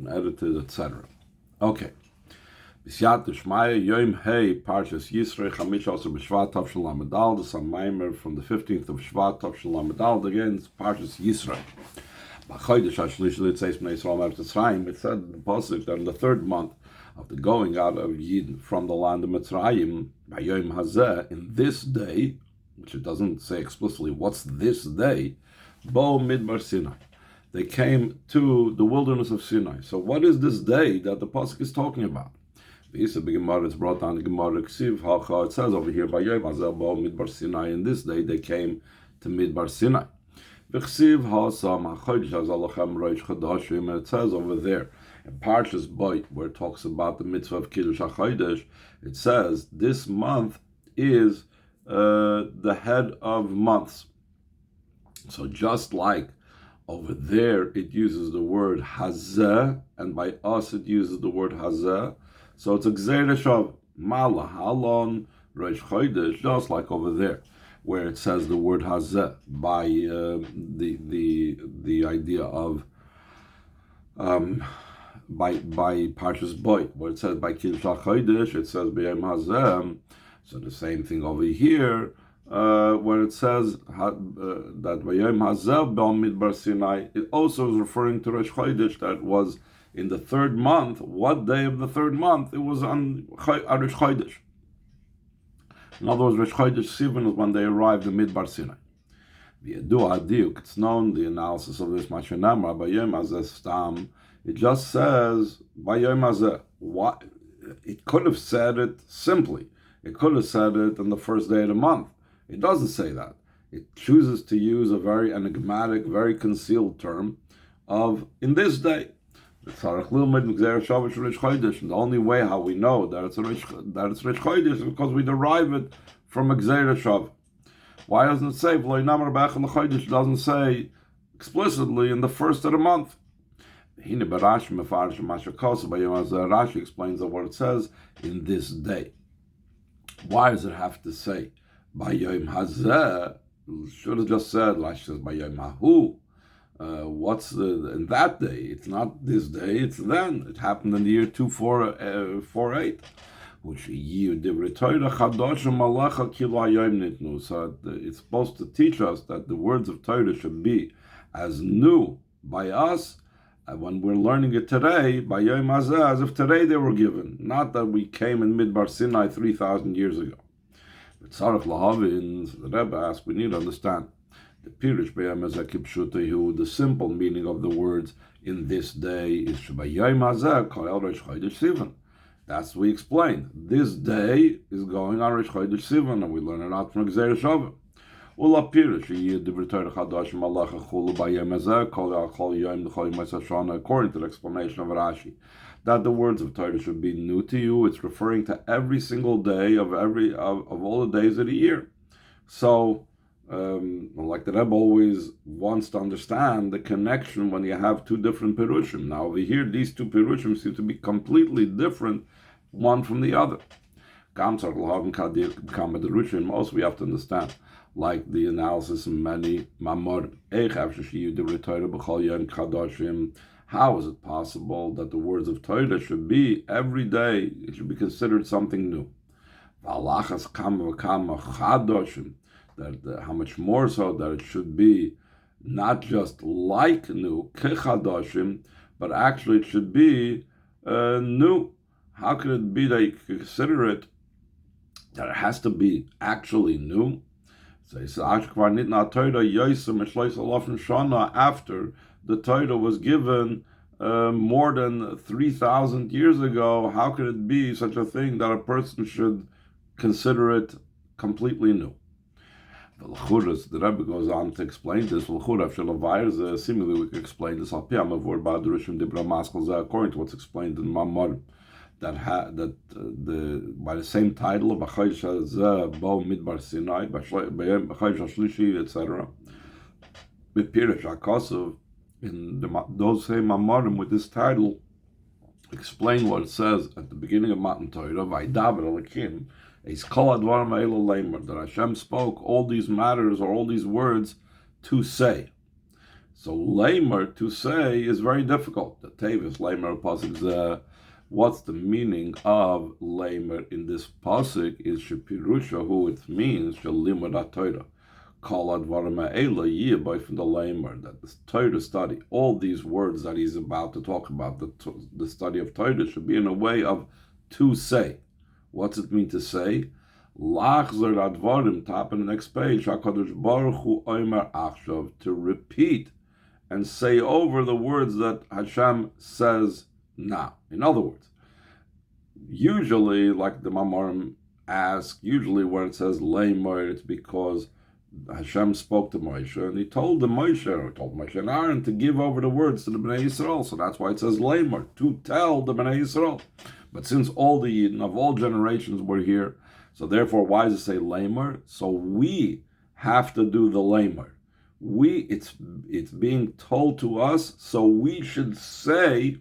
edited, etc. Okay. B'siyat Shmaya Yom Hey Parshas Yisrei Chamish Asar B'Shvat Tavshin Lamed the Sam Maimer from the 15th of Shvat Tavshin Lamed again it's Parshas Yisrei. בחודש השלישי ליציאת בני ישראל מארץ מצרים, it said in the pasuk that in the third month of the going out of Yidden from the land of Mitzrayim, Bayom Hazeh, in this day, which it doesn't say explicitly what's this day, Bo Midbar Sinai. They came to the wilderness of Sinai. So what is this day that the pasuk is talking about? It's brought down the Gemara Ksiv Hacha. It says over here, Bayom Hazeh Bo Midbar Sinai. In this day they came to Midbar Sinai. It says over there in Parshas Boit, where it talks about the mitzvah of Kiddush HaChodesh, it says this month is the head of months. So just like over there it uses the word Hazeh, and by us it uses the word Hazeh, so it's a Gzeirah Shav Mala Halon Rosh Chodesh, just like over there, where it says the word Hazeh by the idea of by Parshas Boit, where it says by Kiddush HaChodesh, it says B'yom Hazeh. So the same thing over here, where it says that B'yom Hazeh B'al Midbar Sinai, it also is referring to Rosh Chodesh, that was in the third month. What day of the third month? It was on Rosh Chodesh. In other words, Rosh Chodesh Sivan is when they arrived in Midbar Sinai. It's known, the analysis of this, Mashanam, Bayom Hazeh Stam, it just says, Bayom Hazeh. What? It could have said it simply. It could have said it on the first day of the month. It doesn't say that. It chooses to use a very enigmatic, very concealed term of, in this day. And the only way how we know that it's Rosh Chodesh is because we derive it from a Gzeirah Shav. Why doesn't it say it doesn't say explicitly in the first of the month? Rashi explains that what it says in this day. Why does it have to say Bayom Hazeh? Should have just said, Rashi says Bayom Hahu. What's in that day? It's not this day, it's then. It happened in the year 2448. So it's supposed to teach us that the words of Torah should be as new by us, and when we're learning it today, by Yom Hazeh, as if today they were given, not that we came in Midbar Sinai 3,000 years ago. But Tzarech Lahavin, the Rebbe asks, we need to understand the Pirush B'Yom Hazeh Kipshutehu, the simple meaning of the words in this day is Sh'Bayom Hazeh Kol Rosh Chodesh Sivan. That's what we explained. This day is going on Rosh Chodesh Sivan, and we learn it out from Gzeirah Shav. Ula Pirush Divrei Torah Chadash Malacha Chulu Bayom Hazeh Kol Yom L'Chol Yom Shana, according to the explanation of Rashi, that the words of Torah should be new to you. It's referring to every single day of all the days of the year. So, like the Rebbe always wants to understand the connection when you have two different Pirushim. Now over here, these two Pirushim seem to be completely different, one from the other. Also, we have to understand, like the analysis in many Mamor, how is it possible that the words of Torah should be every day, it should be considered something new? That how much more so that it should be not just like new, kechadoshim, but actually it should be new. How could it be that you consider it that it has to be actually new? So he says, after the Torah was given more than 3,000 years ago, how could it be such a thing that a person should consider it completely new? The Rebbe goes on to explain this. Seemingly we can explain this according to what's explained in Mamor, that by the same title of בחודש הזה באו מדבר סיני, בחודש השלישי, etc. בפירוש הכוסף, in those same Mamorim with this title, explain what it says at the beginning of Matan Torah, Vaydaber Elokim, Eis kol Dvar Malchus, that Hashem spoke all these matters or all these words to say. So lamer, to say, is very difficult. The Tevis lamer pasuk. What's the meaning of lamer in this pasuk? Is shepirusha, who it means shalimud Torah. Kol advarim ha'ela yibay from the lamer, that the Torah study, all these words that he's about to talk about, the study of Torah should be in a way of to say. What's it mean to say? Lachzer advarim, top in the next page, HaKadosh Baruch Hu omer achshav, to repeat and say over the words that Hashem says now. In other words, usually, like the Mamarim ask, usually when it says lamer, it's because Hashem spoke to Moshe, and he told Moshe and Aaron to give over the words to the Bnei Yisrael. So that's why it says lamer, to tell the Bnei Yisrael. But since all the Yidden of all generations were here, so therefore, why does it say lamer? So we have to do the lamer. It's being told to us, so we should say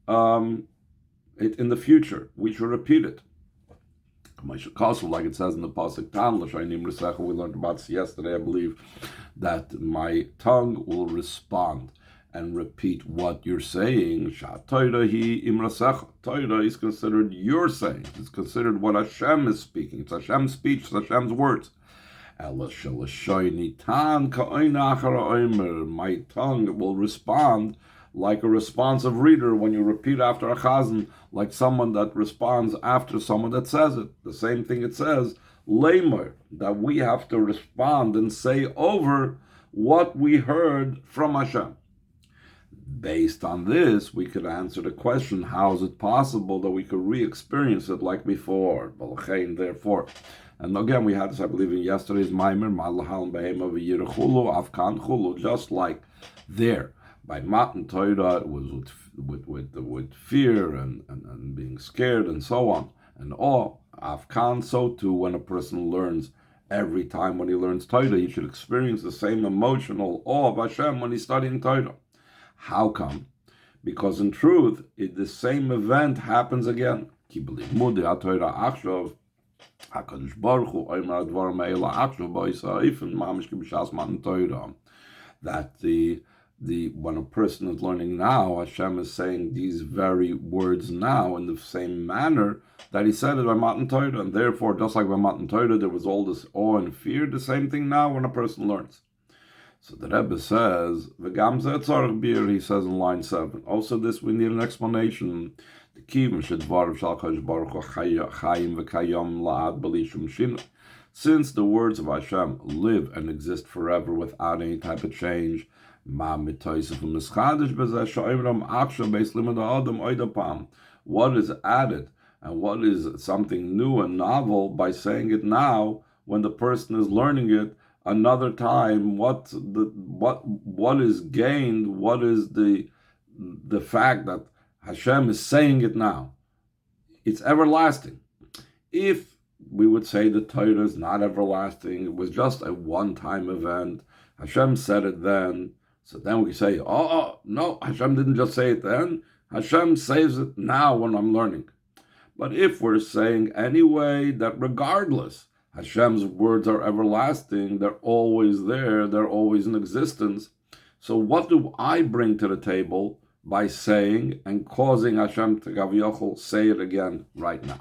it in the future. We should repeat it. Like it says in the pasuk Tan, we learned about this yesterday, I believe, that my tongue will respond and repeat what you're saying. Torah is considered your saying. It's considered what Hashem is speaking. It's Hashem's speech, it's Hashem's words. My tongue will respond like a responsive reader when you repeat after a chazan, like someone that responds after someone that says it. The same thing it says, lamer, that we have to respond and say over what we heard from Hashem. Based on this, we could answer the question, how is it possible that we could re-experience it like before? Therefore. And again, we had this, I believe, in yesterday's Maimer, just like there. By Matan Torah, it was with fear and being scared and so on. And awe, Afkan, so too, when a person learns, every time when he learns Torah, he should experience the same emotional awe of Hashem when he's studying Torah. How come? Because in truth, the same event happens again. HaKadosh Baruch Hu omer dvar malchus mamish k'b'shas Matan Torah. That when a person is learning now, Hashem is saying these very words now in the same manner that He said it by Matan Torah, and therefore, just like by Matan Torah, there was all this awe and fear. The same thing now when a person learns. So the Rebbe says, "V'gam zeh tzarich bir," he says in line 7. Also, this we need an explanation. The kivim shedvar shal HaKadosh Baruch Hu chayim v'kayom la'ad b'li shum shinui. Since the words of Hashem live and exist forever without any type of change, what is added and what is something new and novel by saying it now when the person is learning it another time? What is gained? What is the fact that Hashem is saying it now? It's everlasting. If we would say the Torah is not everlasting, it was just a one-time event, Hashem said it then, so then we say, no, Hashem didn't just say it then, Hashem says it now when I'm learning. But if we're saying anyway that regardless, Hashem's words are everlasting, they're always there, they're always in existence, so what do I bring to the table by saying and causing Hashem to Gavyochel say it again right now?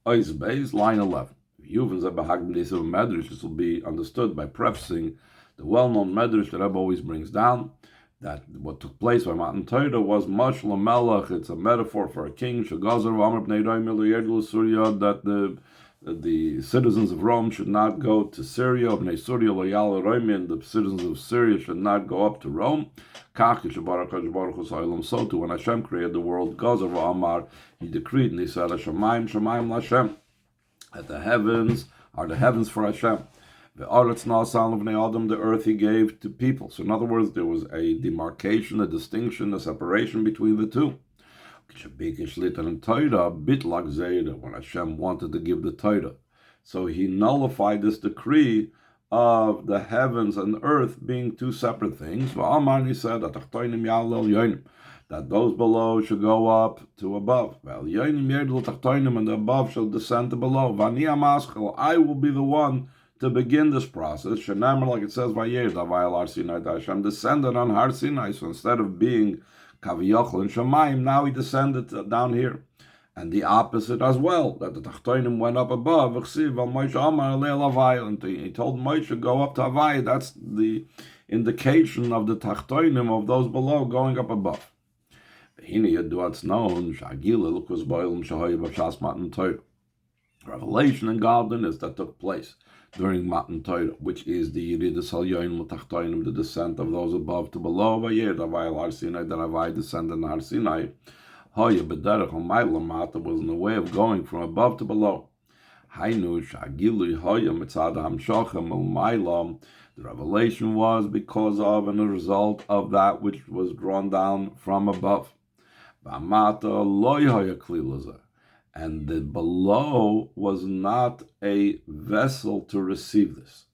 Ois Beis, line 11. This will be understood by prefacing the well-known medrash that Rebbe always brings down, that what took place by Matan Torah was Mashal Melech. It's a metaphor for a king, that the citizens of Rome should not go to Syria, and the citizens of Syria should not go up to Rome. So too, when Hashem created the world, He decreed and He said, that the heavens are the heavens for Hashem. The earth He gave to people. So in other words, there was a demarcation, a distinction, a separation between the two. When Hashem wanted to give the Torah, so He nullified this decree of the heavens and earth being two separate things. He said that those below should go up to above, and the above shall descend to below. I will be the one to begin this process. Shenamar, like it says, Vayer Davayel Har Sinai, Hashem descended on Har Sinai. So instead of being Kaviyachol and Shemayim, now he descended down here. And the opposite as well, that the Tachtoinim went up above. And he told Moshe to go up to Havai. That's the indication of the Tachtoinim, of those below, going up above. Revelation and godliness that took place during Matan Torah, which is the Yeridas Halyonim Tachtoinim, the descent of those above to below. Vayer Davayel Har Sinai, that Havai descended in Har Sinai. Hoya B'derech Hamayla Mata was in the way of going from above to below. Hainu Shagilui Hoya Mitzad Hamshochem Umayla. The revelation was because of and a result of that which was drawn down from above. V'amata Loy Hoya Klilaza. And the below was not a vessel to receive this.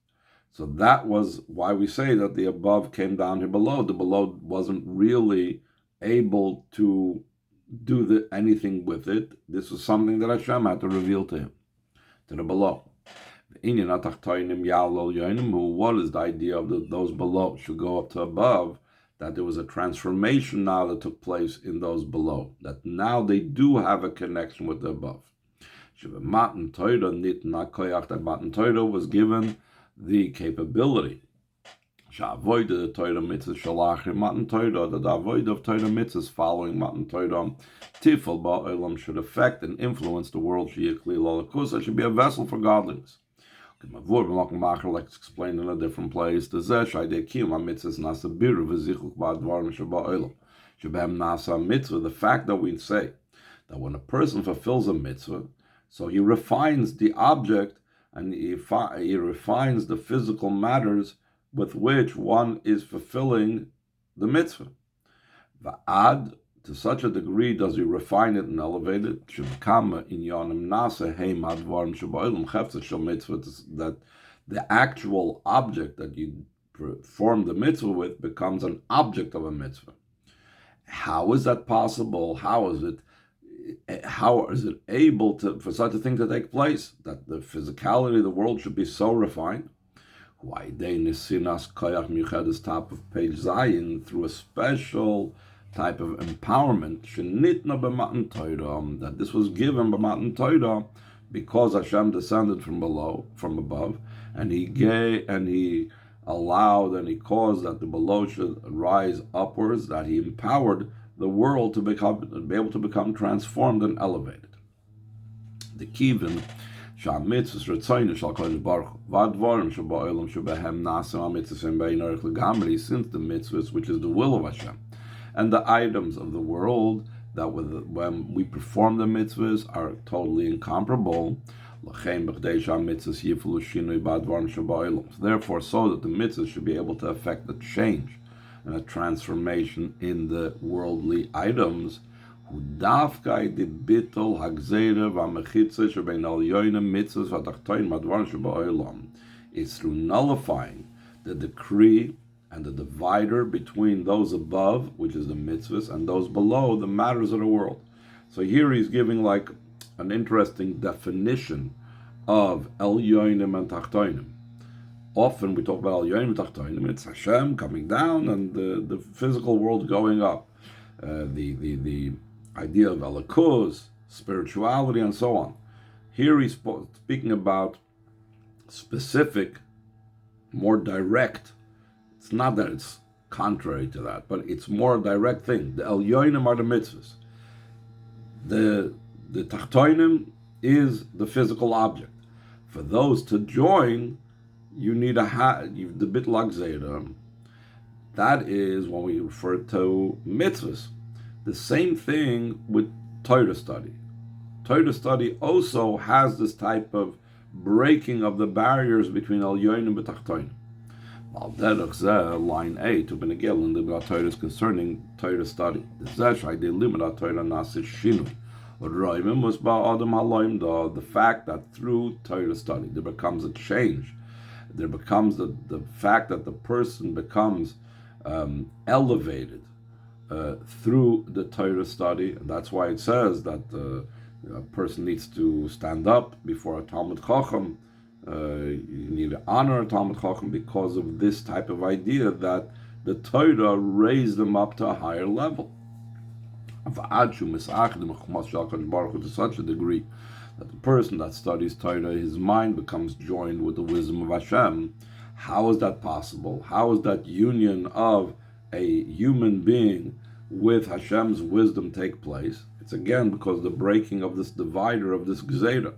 So that was why we say that the above came down here below. The below wasn't really able to do anything with it. This was something that Hashem had to reveal to him, to the below. What is the idea of those below should go up to above? That there was a transformation now that took place in those below, that now they do have a connection with the above. That Matan Torah was given the capability. Avoid the Torah mitzvah shalach Matan Torah, that the avoid of Torah mitzvahs following Matan Torah, tifel ba'olam should affect and influence the world. It should be a vessel for godliness. Like it's explained in a different place. The fact that we say that when a person fulfills a mitzvah, so he refines the object and he refines the physical matters with which one is fulfilling the mitzvah. Va'ad, to such a degree does he refine it and elevate it, that the actual object that you perform the mitzvah with becomes an object of a mitzvah. How is that possible? How is it able for such a thing to take place? That the physicality of the world should be so refined? Why they nisinas koyach miuchedes, top of page Zayin, through a special type of empowerment, shenitna b'matan Torah, that this was given b'matan Torah because Hashem descended from above, and he allowed and he caused that the below should rise upwards, that he empowered the world to be able to become transformed and elevated. The kivin שהמצווה רצונו של הקדוש ברוך הוא והדברים שבעולם שבהם נעשים המצווה בין ערך לגמרי, since the mitzvahs, which is the will of Hashem, and the items of the world that when we perform the mitzvahs are totally incomparable. Therefore, so that the mitzvahs should be able to affect a change and a transformation in the worldly items. It's through nullifying the decree and the divider between those above, which is the mitzvahs, and those below, the matters of the world. So here he's giving like an interesting definition of Elyonim and Tachtoinim. Often we talk about Elyonim and Tachtoinim, it's Hashem coming down and the physical world going up. The idea of Elikos, spirituality, and so on. Here he's speaking about specific, more direct. It's not that it's contrary to that, but it's more a direct thing. The Elyonim are the mitzvahs. The Tachtoinim is the physical object. For those to join, you need the bittul hagzeira. That is when we refer to mitzvahs. The same thing with Torah study. Torah study also has this type of breaking of the barriers between Elyonim and Tachtoinim. Line 8 in the Torah is concerning Torah study. The fact that through Torah study there becomes a change. There becomes the fact that the person becomes elevated through the Torah study. And that's why it says that a person needs to stand up before a Talmud Chacham You need to honor a Talmid Chacham because of this type of idea that the Torah raised them up to a higher level. To such a degree that the person that studies Torah, his mind becomes joined with the wisdom of Hashem. How is that possible? How is that union of a human being with Hashem's wisdom take place? It's again because the breaking of this divider, of this gzeira.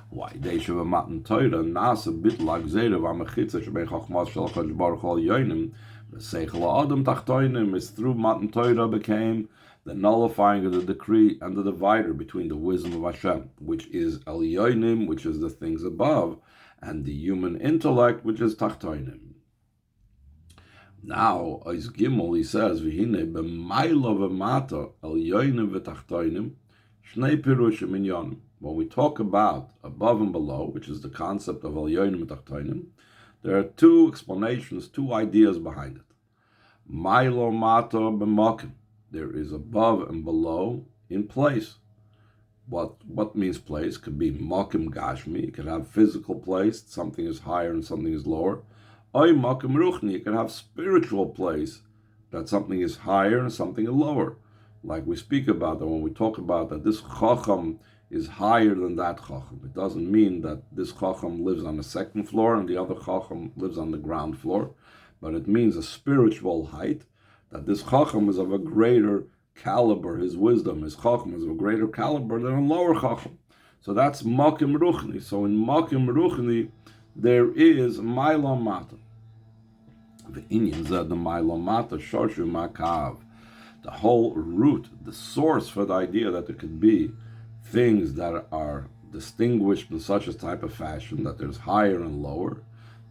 Why? Deshav matan Torah nasa bitla gzeira v'amechitza shebei chachmas shel HaKadosh Baruch Hu al yonim v'seichel adam tachtoinim is through matan Torah became the nullifying of the decree and the divider between the wisdom of Hashem, which is el yonim, which is the things above, and the human intellect, which is tachtoinim. Now, as Gimel, he says, "V'hine b'maylo v'mata el yonim v'tachtoinim shnei pirushim in yonim." When we talk about above and below, which is the concept of el yonim v'tachtoinim, there are two explanations, two ideas behind it. Maylo mata b'makim. There is above and below in place. What means place? Could be makim gashmi. It could have physical place. Something is higher and something is lower. Oy makim ruchni. It could have spiritual place. That something is higher and something is lower. Like we speak about that when we talk about that this chacham is higher than that chacham. It doesn't mean that this chacham lives on the second floor and the other chacham lives on the ground floor, but it means a spiritual height. That this chacham is of a greater caliber, his wisdom, his chacham is of a greater caliber than a lower chacham. So that's makim ruchni. So in makim ruchni, there is mailon mata. The Indian said the mailon mata shorshu makav. The whole root, the source for the idea that there could be things that are distinguished in such a type of fashion, that there's higher and lower,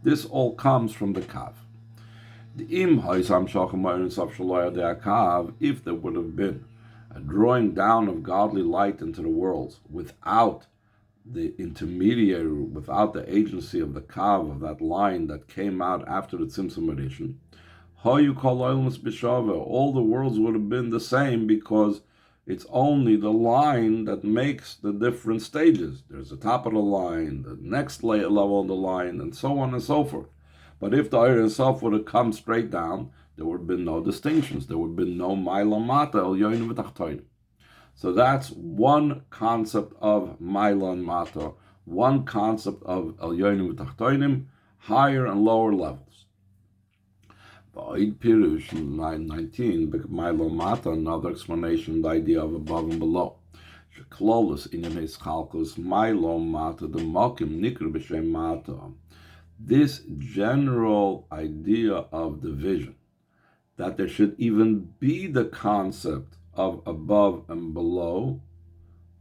this all comes from the kav. If there would have been a drawing down of godly light into the worlds without the intermediary, without the agency of the kav, of that line that came out after the Tzimtzum edition, all the worlds would have been the same, because it's only the line that makes the different stages. There's the top of the line, the next level of the line, and so on and so forth. But if the Torah itself would have come straight down, there would have been no distinctions. There would have been no Mailam Mata, El Yonim V'Tachtoinim. So that's one concept of Mailam Mata, one concept of El Yonim V'Tachtoinim, higher and lower levels. Ba'id Pirush 919, Mailam Mata, another explanation, the idea of above and below. Sheklolis Inim Eschalkus, Mailam Mata, the Mokim Nikr B'Shem Mata. This general idea of division, that there should even be the concept of above and below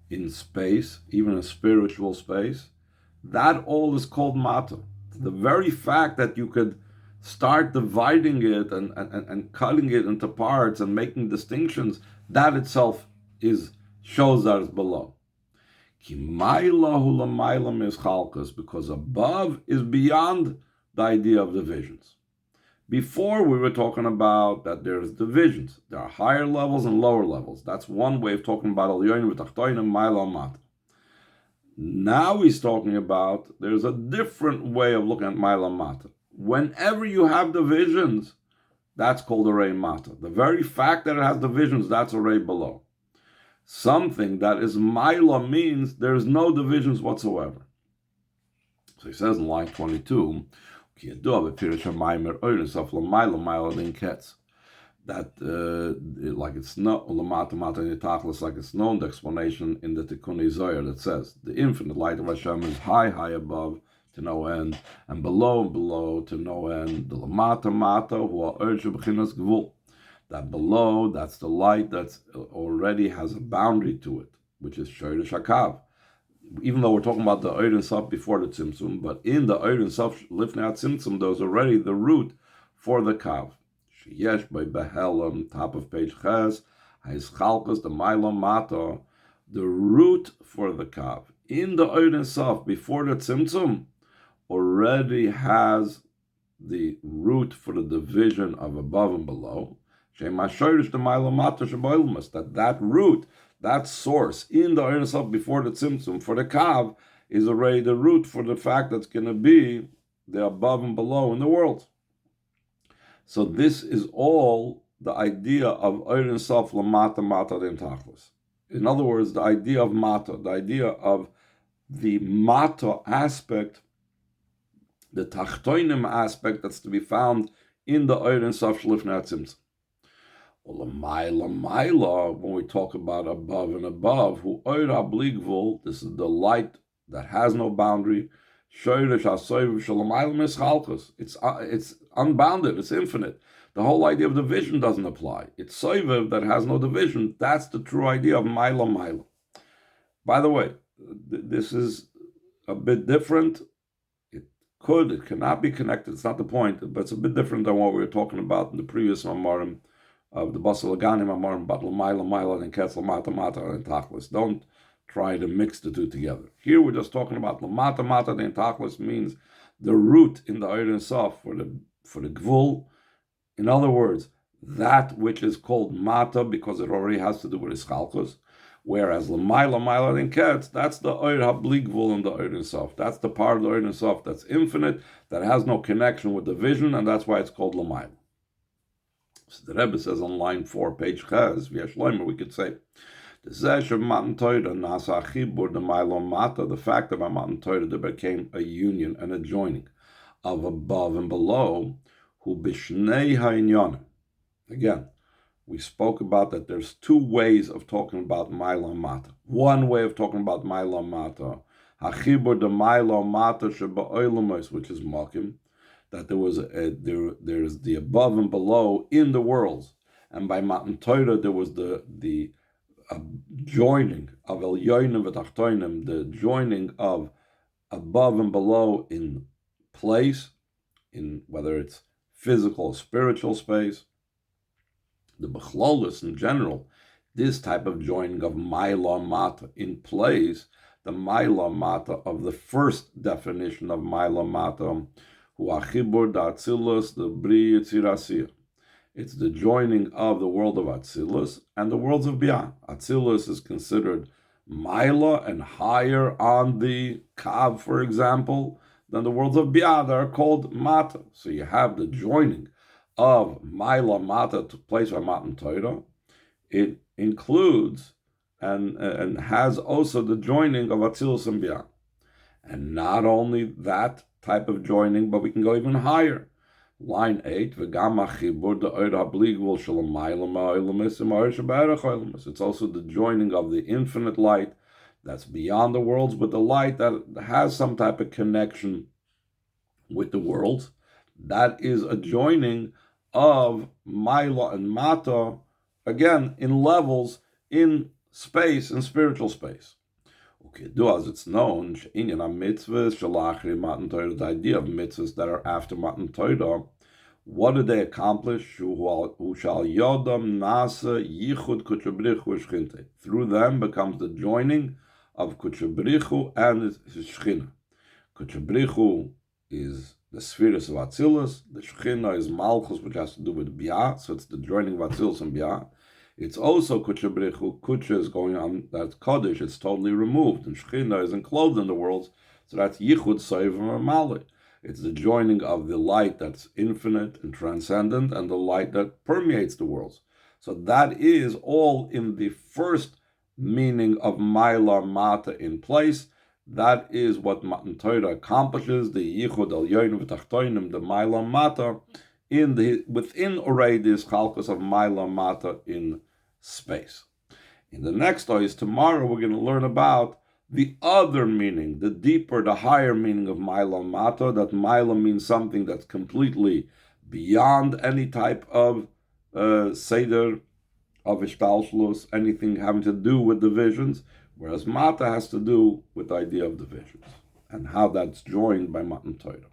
in space, even a spiritual space, that all is called mata. The very fact that you could start dividing it and cutting it into parts and making distinctions, that itself shows that it's below. Because above is beyond the idea of divisions. Before we were talking about that there's divisions. There are higher levels and lower levels. That's one way of talking about al yonim v'tachtoinim ma'ila mata. Now he's talking about there's a different way of looking at ma'ila mata. Whenever you have divisions, that's called a rei mata. The very fact that it has divisions, that's a rei below. Something that is Maila means there's no divisions whatsoever. So he says in line 22, that like it's not like it's known, the explanation in the Tikkun Zohar that says the infinite light of Hashem is high, high above to no end, and below to no end. The lamata mata who urge b'chinas gvul. That below, that's the light that's already has a boundary to it, which is Shoresh HaKav. Even though we're talking about the Eid and Sof before the Tzimtzum, but in the Eid and Sof Lifnei Tzimtzum, there's already the root for the Kav. Sheyesh by Behelam, top of page Ches, Haischalkas, the Mailam Mata, the root for the Kav. In the Eid and Sof before the Tzimtzum, already has the root for the division of above and below. That root, that source in the Eretz before the Tzimtzum for the Kav is already the root for the fact that's going to be the above and below in the world. So this is all the idea of Ein Sof Lamata Mata Den Tachlis. In other words, the idea of Mata, the idea of the Mata aspect, the Tachtoinim aspect that's to be found in the Ein Sof Shlifnei Tzimtzum. When we talk about above and above, who Oira Bligvul, this is the light that has no boundary. It's unbounded, it's infinite. The whole idea of division doesn't apply. It's soivev that has no division. That's the true idea of maila. By the way, this is a bit different. It cannot be connected. It's not the point, but it's a bit different than what we were talking about in the previous Mamarim of the Basel Agani Mamarim, but Maila, and Ketzel Mata and Tachlis. Don't try to mix the two together. Here we're just talking about Lamata Mata and Tachlis means the root in the Ein Sof for the Gvul. In other words, that which is called Mata because it already has to do with Ischalkus, whereas Maila and Ketz, that's the Oir HaBli Gvul in the Ein Sof. That's the part of the Ein Sof that's infinite, that has no connection with the vision, and that's why it's called Lamaila. So the Rebbe says on line 4, page Ches, via Shloimer, we could say, the fact that by Matan Torah there became a union and a joining of above and below, who bishnei ha'inyanim. Again, we spoke about that there's two ways of talking about Maila Mata. One way of talking about Maila Mata, Hachibur de Maila Mata sheba oilamos, which is Makim, that there's the above and below in the worlds, and by Matan Torah there was the joining of Elyonim v'Tachtonim, the joining of above and below in place, in whether it's physical or spiritual space. The Bechlolis in general, this type of joining of Maila Mata in place, the Maila Mata of the first definition of Maila Mata, Hu Achibur Da'atzilus, the Bri Yitzirasiyah. It's the joining of the world of Atzilus and the worlds of Biyah. Atzilus is considered Maila and higher on the Kav, for example, than the worlds of Biyah that are called Mata. So you have the joining of Maila Mata to place by Matan Torah. It includes and has also the joining of Atzilus and Biyah. And not only that type of joining, but we can go even higher. Line 8, it's also the joining of the infinite light that's beyond the worlds with the light that has some type of connection with the worlds. That is a joining of Maila and Mata, again, in levels, in space, in spiritual space. Okay, as it's known, the idea of mitzvahs that are after Matan Torah, what do they accomplish? Through them becomes the joining of Kutchabrichu and Shechina. Kutchabrichu is the spheres of Atzilus, the Shechina is Malchus, which has to do with Biyah, so it's the joining of Atzilus and Biyah. It's also Kutchabrichu. Kutsha is going on, that's Kodesh, it's totally removed, and Shechina is enclosed in the worlds, so that's Yichud, Soivim, and Malach. It's the joining of the light that's infinite and transcendent and the light that permeates the worlds. So that is all in the first meaning of Maila Mata in place. That is what Matan Torah accomplishes, the Yichud Elyonim v'Tachtonim, the Maila Mata, within already this chalkus of Maila Mata in space. In the next days, tomorrow, we're going to learn about the other meaning, the deeper, the higher meaning of Maila Mata, that Maila means something that's completely beyond any type of Seder, of Ishtalshlus, anything having to do with divisions, whereas Mata has to do with the idea of divisions, and how that's joined by Matan Torah.